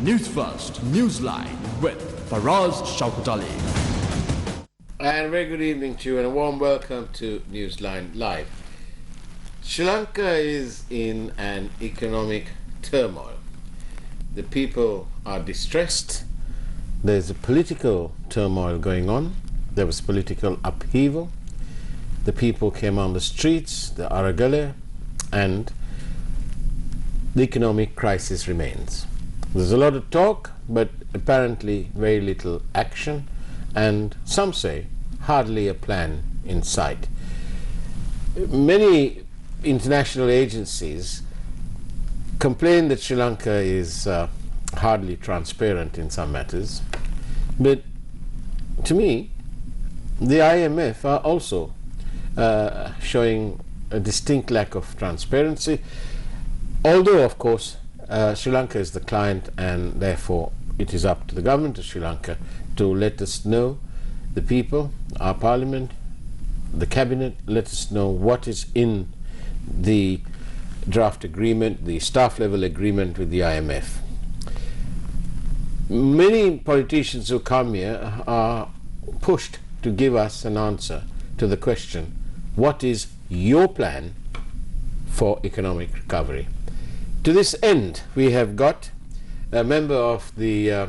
Newsfirst, Newsline with Faraz Shaukutali. And very good evening to you and a warm welcome to Newsline Live. Sri Lanka is in an economic turmoil. The people are distressed. There's a political turmoil going on. There was political upheaval. The people came on the streets, the Aragale, and the economic crisis remains. There's a lot of talk, but apparently very little action, and some say hardly a plan in sight. Many international agencies complain that Sri Lanka is hardly transparent in some matters, but to me, the IMF are also showing a distinct lack of transparency, although of course Sri Lanka is the client, and therefore it is up to the government of Sri Lanka to let us know, the people, our parliament, the cabinet, let us know what is in the draft agreement, the staff level agreement with the IMF. Many politicians who come here are pushed to give us an answer to the question, what is your plan for economic recovery? To this end, we have got a member of the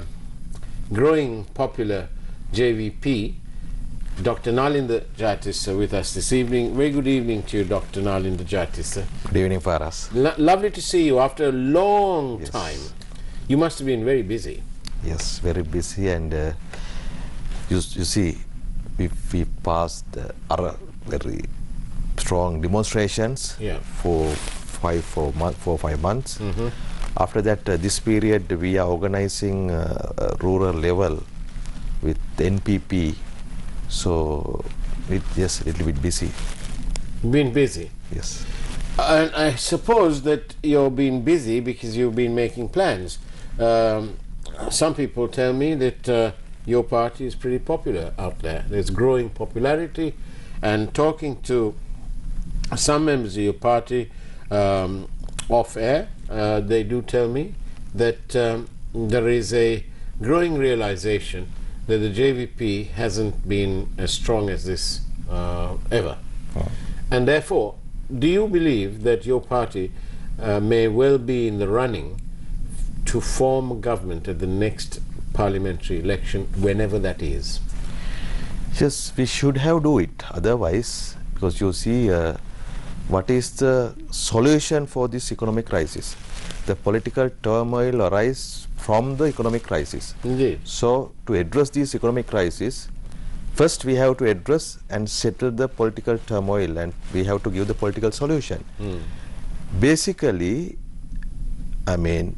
growing popular JVP, Dr. Nalinda Jayatissa, with us this evening. Very good evening to you, Dr. Nalinda Jayatissa. Good evening, Faraz. Lovely to see you after a long Yes. time. You must have been very busy. Yes, very busy, and you see, we passed very strong demonstrations for 5 months. After that, this period we are organizing rural level with NPP, so yes, a little bit busy. Been busy. Yes. And I suppose that you've been busy because you've been making plans. Some people tell me that your party is pretty popular out there. There's growing popularity, and talking to some members of your party off air, they do tell me that there is a growing realization that the JVP hasn't been as strong as this ever. And therefore, do you believe that your party may well be in the running to form a government at the next parliamentary election, whenever that is? Yes, we should have do it. Otherwise, because you see, what is the solution for this economic crisis? The political turmoil arises from the economic crisis. Indeed. So, to address this economic crisis, first we have to address and settle the political turmoil, and we have to give the political solution. Basically, I mean,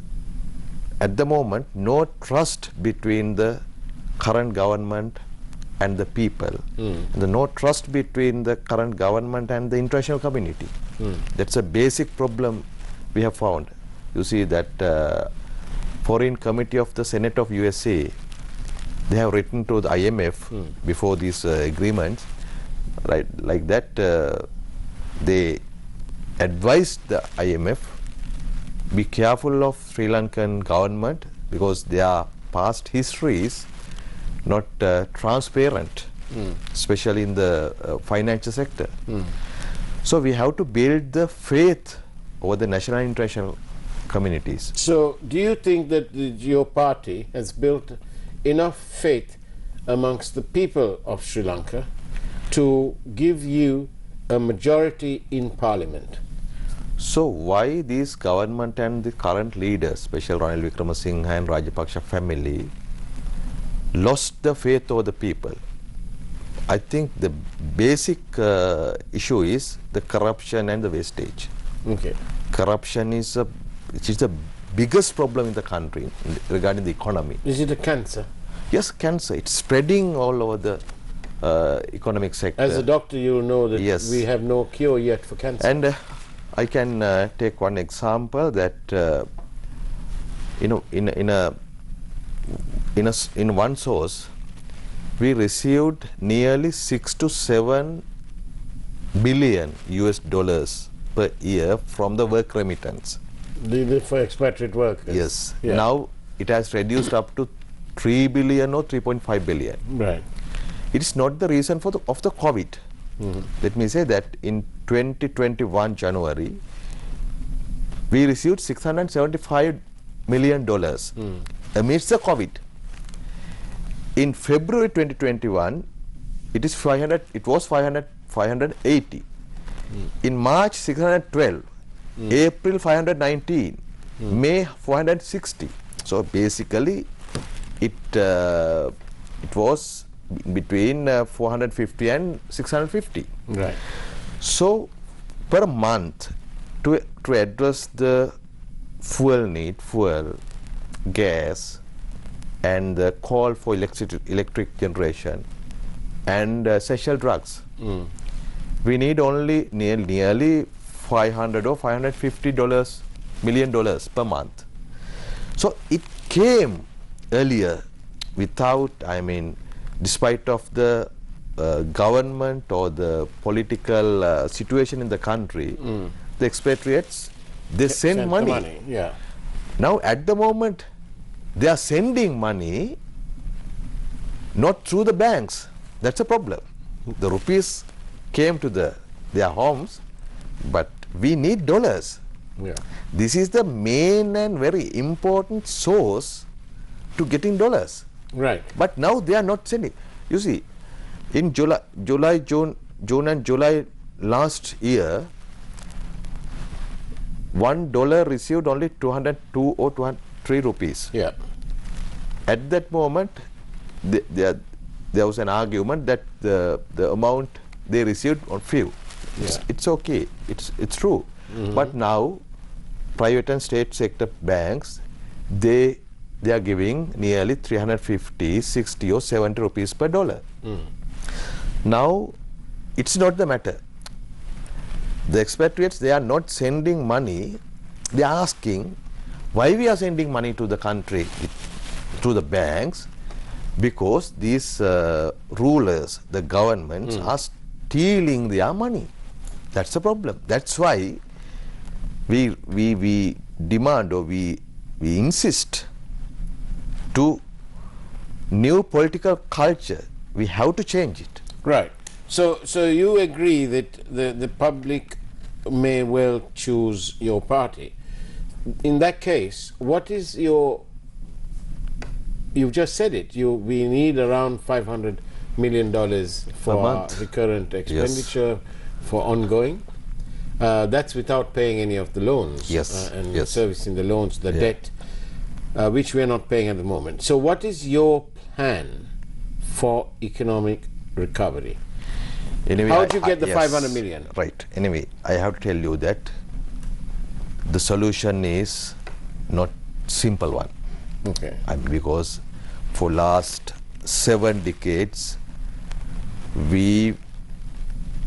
at the moment, no trust between the current government and the people. No trust between the current government and the international community. That's a basic problem we have found. You see that Foreign Committee of the Senate of USA, they have written to the IMF before these agreements, right? Like that, they advised the IMF, be careful of Sri Lankan government because their past history is not transparent, especially in the financial sector. So we have to build the faith over the national and international communities. So do you think that your party has built enough faith amongst the people of Sri Lanka to give you a majority in parliament? So why this government and the current leaders, especially Ranil Wickremesinghe and Rajapaksa family, lost the faith of the people? I think the basic issue is the corruption and the wastage. Okay. Corruption is the biggest problem in the country regarding the economy. Is it a cancer? Yes, cancer. It's spreading all over the economic sector. As a doctor, you know that Yes. we have no cure yet for cancer. And I can take one example that you know, in one source we received nearly 6 to 7 billion US dollars per year from the work remittance. For expatriate workers. Yes. Yeah. Now it has reduced up to 3 billion or 3.5 billion. Right. It is not the reason for of the COVID. Let me say that in 2021 January, we received $675 million amidst the COVID. In February 2021, it was 580. In March 612, April 519, May 460. So basically, it was between 450 and 650. Right. So per month, to address the fuel need, fuel, gas, and the call for electric generation, and essential drugs, we need only nearly $500 or $550 million per month. So it came earlier without, I mean, despite of the government or the political situation in the country, the expatriates, they send money. Yeah. Now at the moment, they are sending money not through the banks. That's a problem. The rupees came to their homes, but we need dollars. Yeah. This is the main and very important source to getting dollars. Right. But now they are not sending. You see, in June and July last year, $1 received only 202 or 203 rupees. Yeah. At that moment, there was an argument that the amount they received on few. Yeah. It's okay. It's true. But now, private and state sector banks, they are giving nearly 350, 60 or 70 rupees per dollar. Now, it's not the matter. The expatriates, they are not sending money. They are asking why we are sending money to the country through the banks, because these rulers, the governments, are stealing their money. That's the problem. That's why we demand, or we insist to new political culture. We have to change it. Right. So you agree that the public may well choose your party. In that case, what is your? You've just said it. We need around $500 million for our recurrent expenditure for ongoing. That's without paying any of the loans. Yes. And servicing the loans, the debt, which we are not paying at the moment. So what is your plan for economic recovery? Anyway, how do you get the 500 million? Right. Anyway, I have to tell you that the solution is not simple one. Okay. Because for last 7 decades,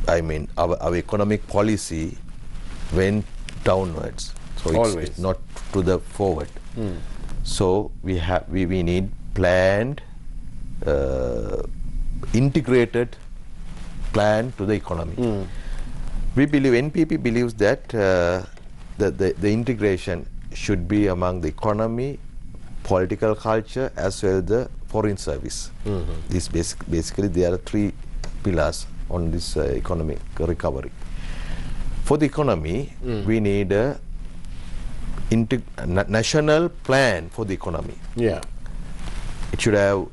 our economic policy went downwards. So it's not to the forward. So we need planned, integrated plan to the economy. We believe, NPP believes that the integration should be among the economy, political culture, as well as the foreign service. This basically there are 3 pillars on this economic recovery. For the economy, we need a national plan for the economy. Yeah. It should have,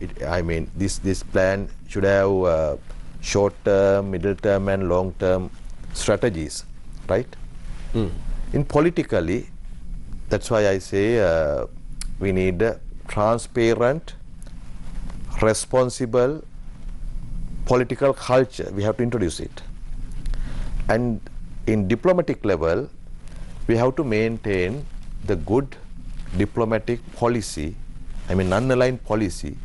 this plan should have short-term, middle-term and long-term strategies, right? In politically, that's why I say we need a transparent, responsible political culture. We have to introduce it. And in diplomatic level, we have to maintain the good diplomatic policy, non-aligned policy.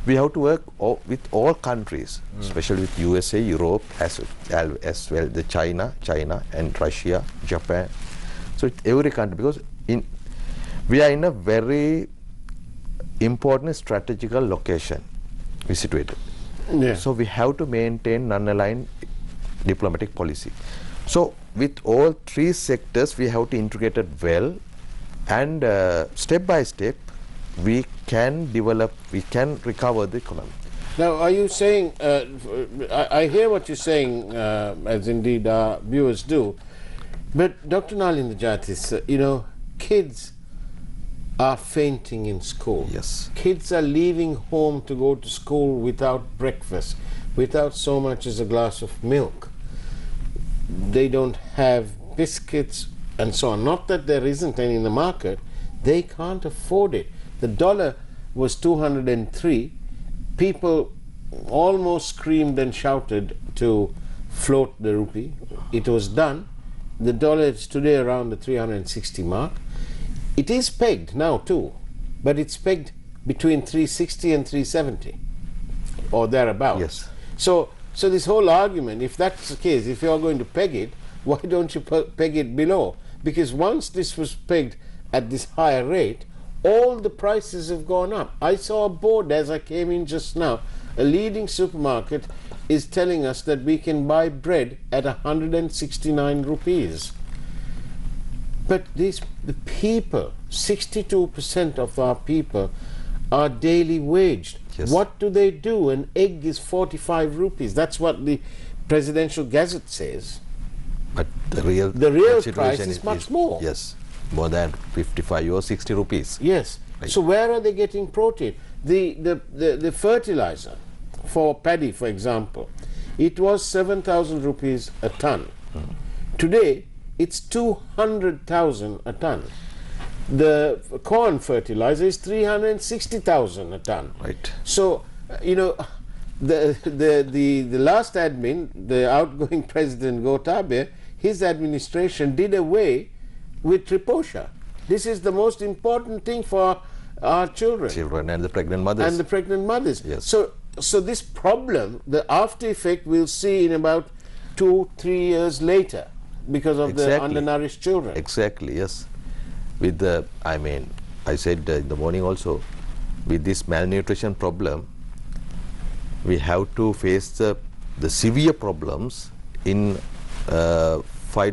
We have to work with all countries, especially with USA, Europe, as well the China and Russia, Japan. So every country, because we are in a very important strategical location we situated. Yeah. So we have to maintain non-aligned diplomatic policy. So with all 3 sectors, we have to integrate it well, and step by step we can develop, we can recover the economy. Now, are you saying, I hear what you're saying, as indeed our viewers do, but Dr. Nalinda Jayatissa, you know, kids are fainting in school. Yes. Kids are leaving home to go to school without breakfast, without so much as a glass of milk. They don't have biscuits and so on. Not that there isn't any in the market, they can't afford it. The dollar was 203. People almost screamed and shouted to float the rupee. It was done. The dollar is today around the 360 mark. It is pegged now too, but it's pegged between 360 and 370 or thereabouts. Yes. So this whole argument, if that's the case, if you're going to peg it, why don't you peg it below? Because once this was pegged at this higher rate, all the prices have gone up. I saw a board as I came in just now. A leading supermarket is telling us that we can buy bread at 169 rupees. But the people, 62% of our people are daily waged. Yes. What do they do? An egg is 45 rupees. That's what the Presidential Gazette says. But the real price is much more. Yes, more than 55 or 60 rupees. Yes. Right. So where are they getting protein? The fertilizer for paddy, for example, it was 7,000 rupees a ton. Today, it's 200,000 a ton. The corn fertilizer is 360,000 a ton. Right. So, you know, the last admin, the outgoing president Gotabaya, his administration did away with Triposha. This is the most important thing for our children. Children and the pregnant mothers. And the pregnant mothers. Yes. So this problem, the after effect, we'll see in about 2-3 years later because of the undernourished children. Exactly, yes. With the, I mean, I said in the morning also, with this malnutrition problem, we have to face the severe problems in 5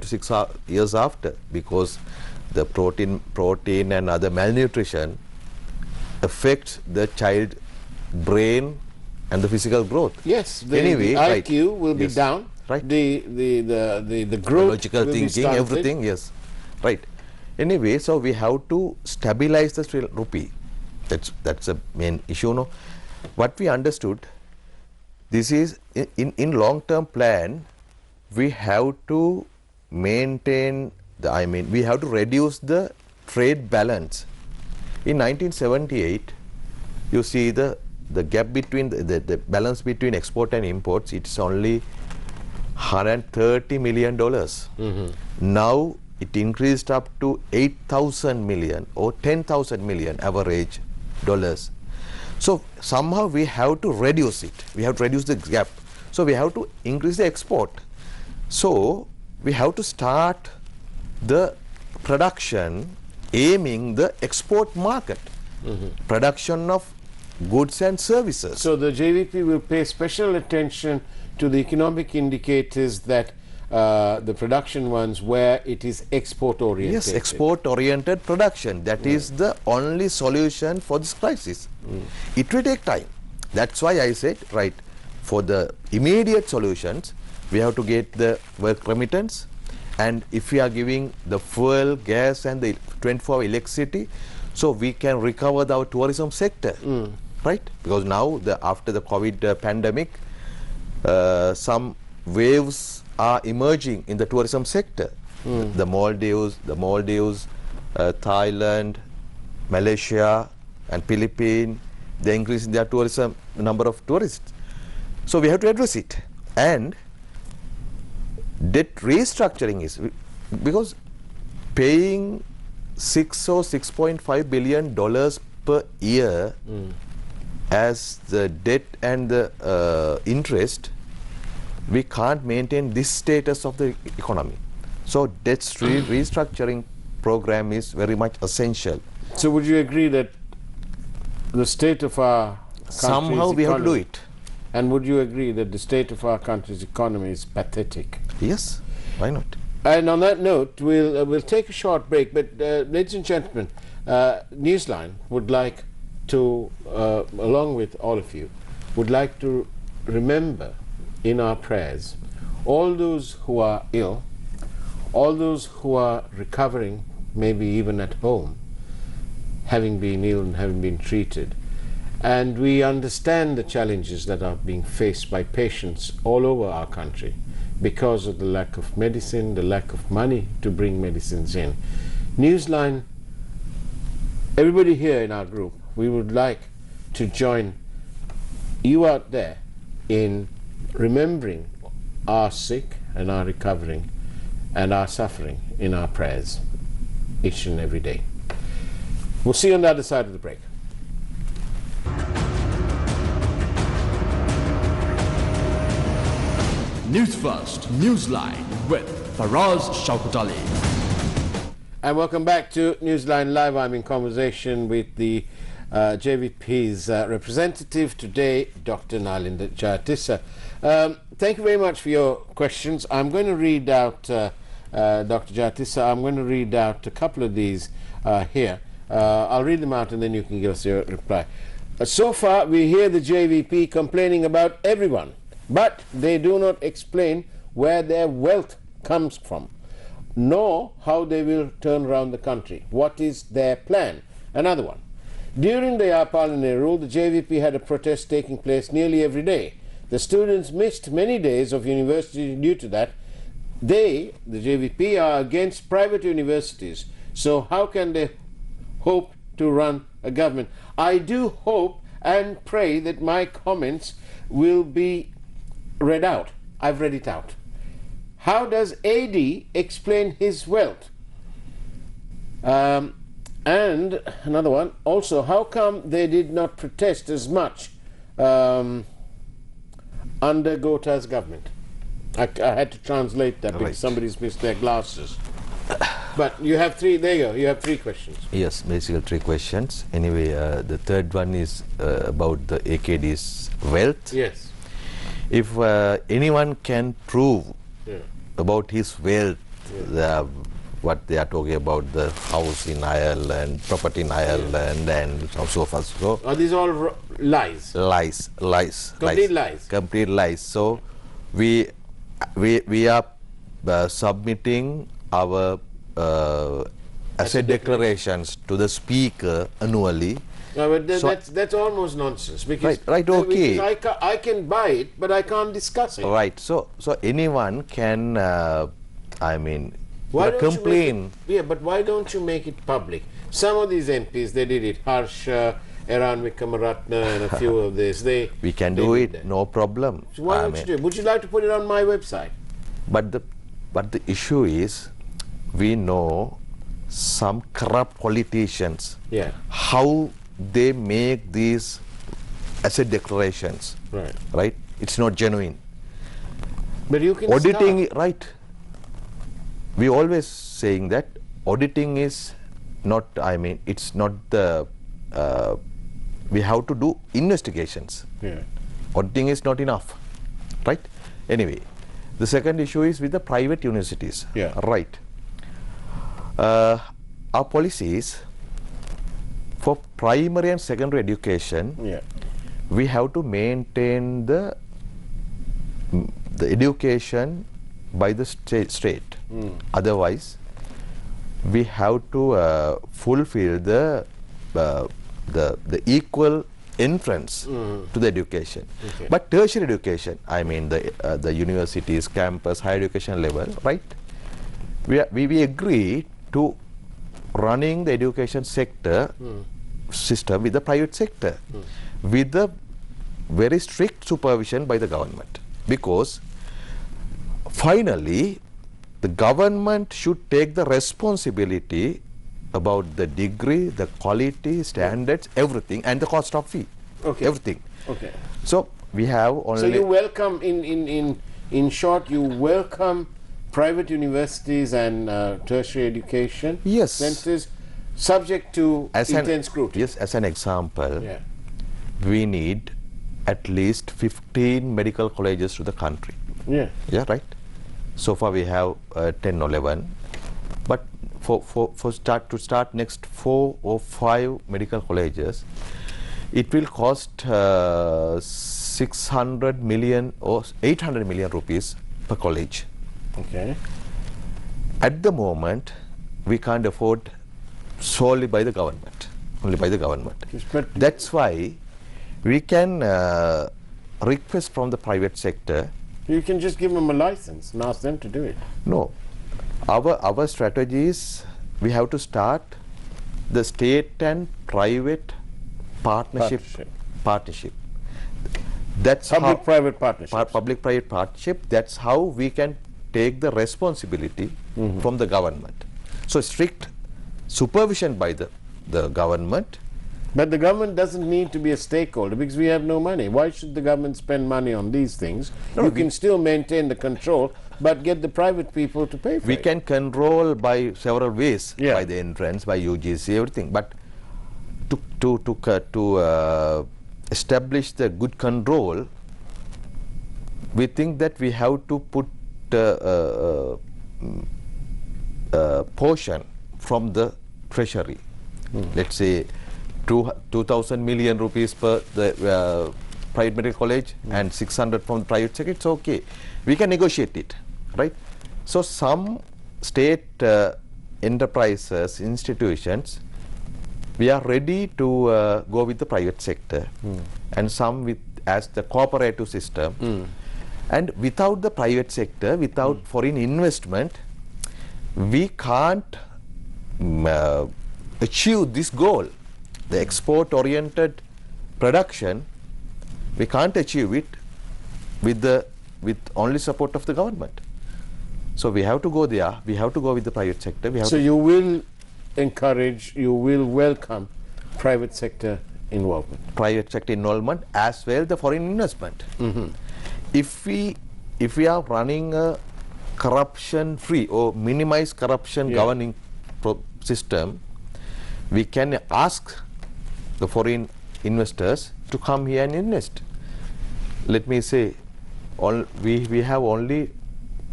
to 6 years after, because the protein and other malnutrition affects the child brain and the physical growth. Yes, the Anyway, IQ will be down. Right. The growth, logical will thinking, be everything, yes. Right. Anyway, so we have to stabilize the Sri rupee. That's a main issue. No, what we understood, this is in long-term plan, we have to maintain the, I mean, we have to reduce the trade balance. In 1978, you see the gap between the balance between export and imports, it's only $130 million. Now it increased up to 8,000 million or 10,000 million average dollars. So somehow we have to reduce it. We have to reduce the gap. So we have to increase the export. So we have to start the production aiming the export market, production of goods and services. So the JVP will pay special attention to the economic indicators that the production ones where it is export oriented. Yes, export oriented production. That is the only solution for this crisis. It will take time. That's why I said, right, for the immediate solutions, we have to get the work remittance, and if we are giving the fuel, gas and the 24-hour electricity, so we can recover our tourism sector, right? Because now, after the COVID pandemic, some waves are emerging in the tourism sector. The Maldives, Thailand, Malaysia and Philippines, they increase their tourism, the number of tourists. So we have to address it. And debt restructuring is, because paying $6 or $6.5 billion per year as the debt and the interest, we can't maintain this status of the economy. So debt restructuring program is very much essential. So would you agree that the state of our country's somehow we have to do it? And would you agree that the state of our country's economy is pathetic? Yes, why not? And on that note, we'll take a short break. But ladies and gentlemen, Newsline would like to, along with all of you, would like to remember in our prayers all those who are ill, all those who are recovering, maybe even at home, having been ill and having been treated. And we understand the challenges that are being faced by patients all over our country because of the lack of medicine, the lack of money to bring medicines in. Newsline, everybody here in our group, we would like to join you out there in remembering our sick and our recovering and our suffering in our prayers each and every day. We'll see you on the other side of the break. Newsfirst, Newsline with Faraz Shaukat Ali. And welcome back to Newsline Live. I'm in conversation with the JVP's representative today, Dr. Nalinda Jayatissa. Thank you very much for your questions. I'm going to read out, Dr. Jayatissa, I'm going to read out a couple of these here. I'll read them out and then you can give us your reply. So far, we hear the JVP complaining about everyone, but they do not explain where their wealth comes from, nor how they will turn around the country. What is their plan? Another one. During the Parliamentary rule, the JVP had a protest taking place nearly every day. The students missed many days of university due to that. They, the JVP, are against private universities. So how can they hope to run a government? I do hope and pray that my comments will be read out. I've read it out. How does AD explain his wealth? And another one, also, how come they did not protest as much under Gota's government? I had to translate that because somebody's missed their glasses. But you have three, there you go, you have three questions. Yes, basically three questions. Anyway, the third one is about the AKD's wealth. Yes. If anyone can prove about his wealth, what they are talking about, the house in Ireland, property in Ireland, and so forth. So are these all lies? Lies. Complete lies. Complete lies. So we are submitting our asset declarations to the speaker annually. No, but that's almost nonsense because okay. Because I can buy it, but I can't discuss it. Right. So anyone can, I mean, why don't complain. But why don't you make it public? Some of these MPs, they did it. Harsha, Eran Wickramaratne, and a few of this. We can do it, no problem. So why don't you do it? Would you like to put it on my website? But the issue is, we know some corrupt politicians. Yeah. How they make these asset declarations. Right. Right. It's not genuine. But you can auditing, start. right? We always saying that auditing is not. I mean, it's not the. We have to do investigations. Yeah. Auditing is not enough, right? Anyway, the second issue is with the private universities. Yeah. Right. Our policies for primary and secondary education. Yeah. We have to maintain the education by the state. Otherwise, we have to fulfill the equal entrance to the education. Okay. But tertiary education, I mean the universities, campus, higher education level, right? We agree to running the education sector system with the private sector with the very strict supervision by the government, because finally the government should take the responsibility about the degree, the quality, standards, everything, and the cost of fee. Okay. Everything. Okay. So we have only. So you welcome, in short, you welcome private universities and tertiary education centers subject to intense scrutiny. Yes, as an example, Yeah. we need at least 15 medical colleges to the country. Yeah. Yeah, right. So far we have 10 or 11, but to start next 4 or 5 medical colleges, It will cost 600 million or 800 million rupees per college. Okay. At the moment, we can't afford solely by the government, only by the government. That's why we can request from the private sector. You can just give them a license and ask them to do it. No, our strategy is we have to start the state and private partnership. That's public-private partnership. Public-private partnership. That's how we can take the responsibility from the government. So strict supervision by the government. But the government doesn't need to be a stakeholder because we have no money. Why should the government spend money on these things? No, you can still maintain the control, but get the private people to pay for it. We can control by several ways, by the entrance, by UGC, everything. But to establish the good control, we think that we have to put portion from the treasury. Let's say 2,000 million rupees per the private medical college and 600 from the private sector. It's okay. We can negotiate it, right? So some state enterprises, institutions, we are ready to go with the private sector, and some with as the cooperative system. And without the private sector, without foreign investment, we can't achieve this goal. The export-oriented production, we can't achieve it with only support of the government. So we have to go there. We have to go with the private sector. So you will encourage, you will welcome private sector involvement. Private sector involvement as well the foreign investment. If we are running a corruption-free or minimize corruption governing system, we can ask the foreign investors to come here and invest. Let me say, we have only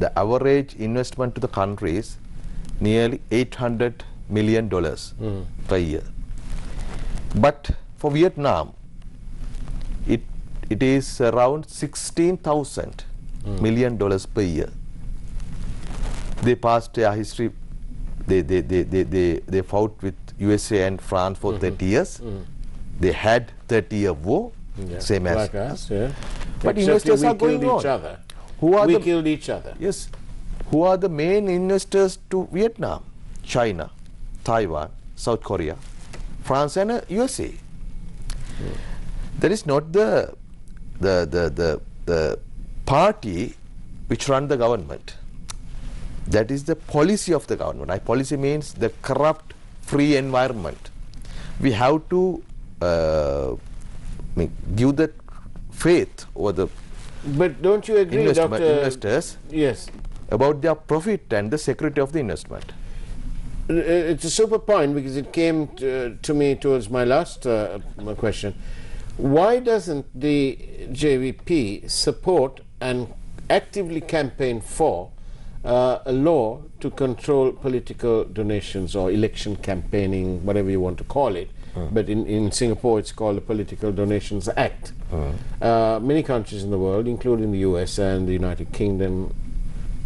the average investment to the country is nearly $800 million per year. But for Vietnam, it is around $16,000 million per year. They passed their history. They fought with USA and France for 30 years. They had 30-year war, same as like us. But investors are going on. We killed each other. Yes. Who are the main investors to Vietnam? China, Taiwan, South Korea, France, and USA. That is not the party which run the government. That is the policy of the government. Policy means the corrupt, free environment. We have to give the faith over the But don't you agree, investors yes, about their profit and the security of the investment? It's a super point because it came to me towards my last question. Why doesn't the JVP support and actively campaign for a law to control political donations or election campaigning, whatever you want to call it? But in Singapore it's called the Political Donations Act. Many countries in the world, including the US and the United Kingdom,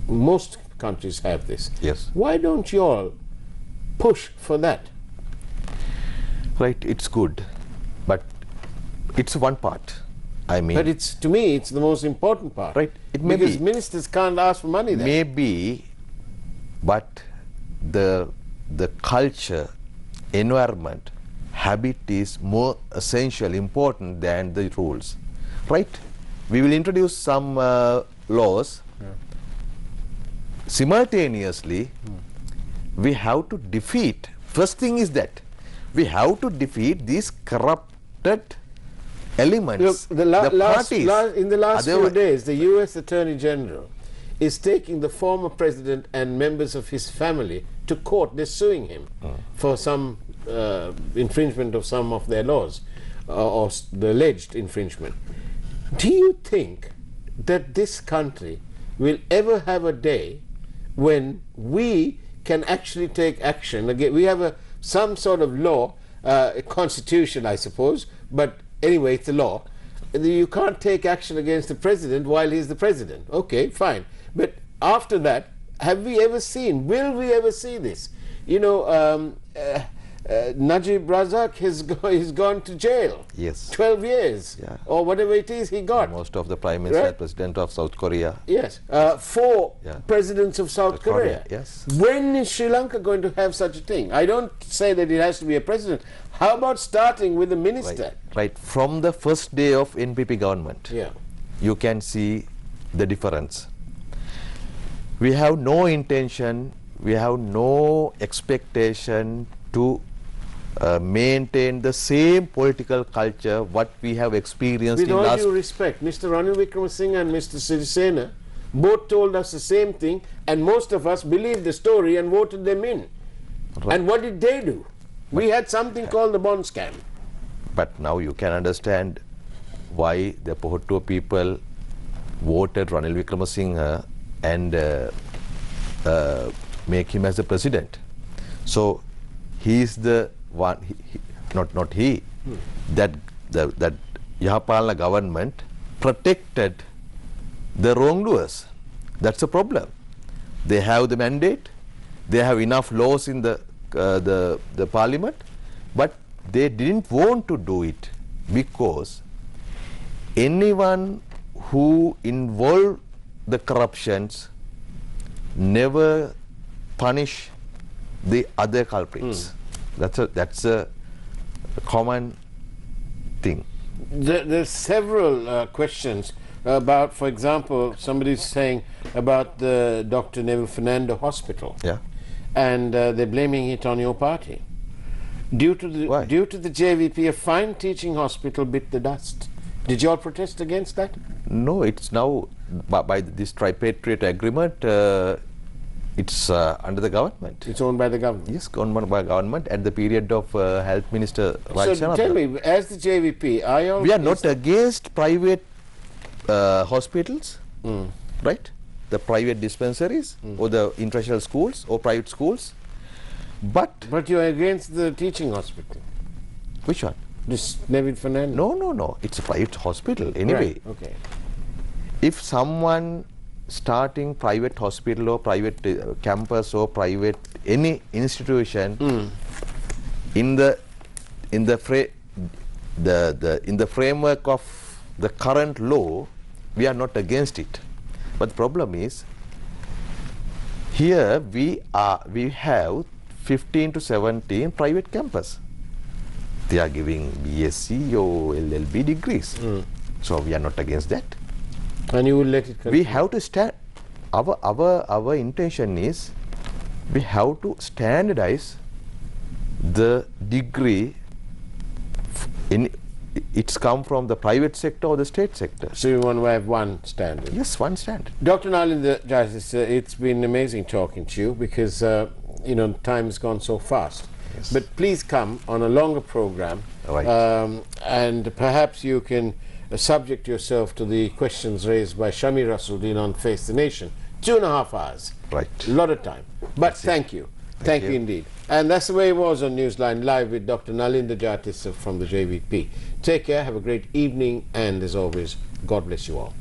most countries have this. Yes. Why don't you all push for that? Right, it's good, but it's one part. But it's, to me, it's the most important part. Right, it may because be. Ministers can't ask for money then. Maybe, but the culture, environment, habit is more essential, important than the rules. Right? We will introduce some laws. Simultaneously, we have to defeat, first thing is that we have to defeat these corrupted elements. Look, in the last few days, the US Attorney General is taking the former president and members of his family to court. They're suing him for some infringement of some of their laws, or the alleged infringement. Do you think that this country will ever have a day when we can actually take action? Again, we have some sort of law, a constitution, I suppose, but anyway, it's a law. You can't take action against the president while he's the president. Okay, fine. But after that, have we ever seen, will we ever see this? You know, Najib Razak has gone to jail. Yes. 12 years. Yeah. Or whatever it is he got. Most of the Prime Minister, Right. President of South Korea. Yes. 4 Yeah. presidents of South Korea. Yes. When is Sri Lanka going to have such a thing? I don't say that it has to be a president. How about starting with a minister? Right. From the first day of NPP government, Yeah. you can see the difference. We have no intention, we have no expectation to maintain the same political culture what we have experienced With in all last. due respect, Mr. Ranil Wickremesinghe and Mr. Sirisena both told us the same thing, and most of us believed the story and voted them in. Right. And what did they do? We had something called the bond scam. But now you can understand why the Pohottuwa people voted Ranil Wickremesinghe and make him as the president. So he is the one, not he, that Yahapalana government protected the wrongdoers. That's the problem. They have the mandate, they have enough laws in the parliament, but they didn't want to do it because anyone who involved the corruptions never punish the other culprits. That's a common thing. There's several questions about, for example, somebody's saying about the Dr. Neville Fernando Hospital. Yeah. And they're blaming it on your party. Due to the Why? JVP, a fine teaching hospital bit the dust. Did you all protest against that? No, it's now by this tripartite agreement. It's under the government. It's owned by the government. Yes, owned by government at the period of Health Minister Raj So tell me, as the JVP, are you all we are not against private hospitals, right? The private dispensaries or the international schools or private schools, but you're against the teaching hospital. which one? This Neville Fernando. No. It's a private hospital anyway. Right. Okay. If someone starting private hospital or private campus or private any institution in the framework of the current law, we are not against it. But the problem is here we have 15 to 17 private campus. They are giving BSc or LLB degrees. So we are not against that. And you will let it continue? We have to stand. Our intention is we have to standardize the degree. It's come from the private sector or the state sector. So you want to have one standard? Yes, one standard. Dr. Nalinda Jayatissa, it's been amazing talking to you because you know, time has gone so fast. Yes. But please come on a longer program, Right. and perhaps you can subject yourself to the questions raised by Shamir Rasuldin on Face the Nation. 2.5 hours. Right. A lot of time. But thank you. Thank you indeed. And that's the way it was on Newsline Live with Dr. Nalinda Jayatissa from the JVP. Take care, have a great evening, and as always, God bless you all.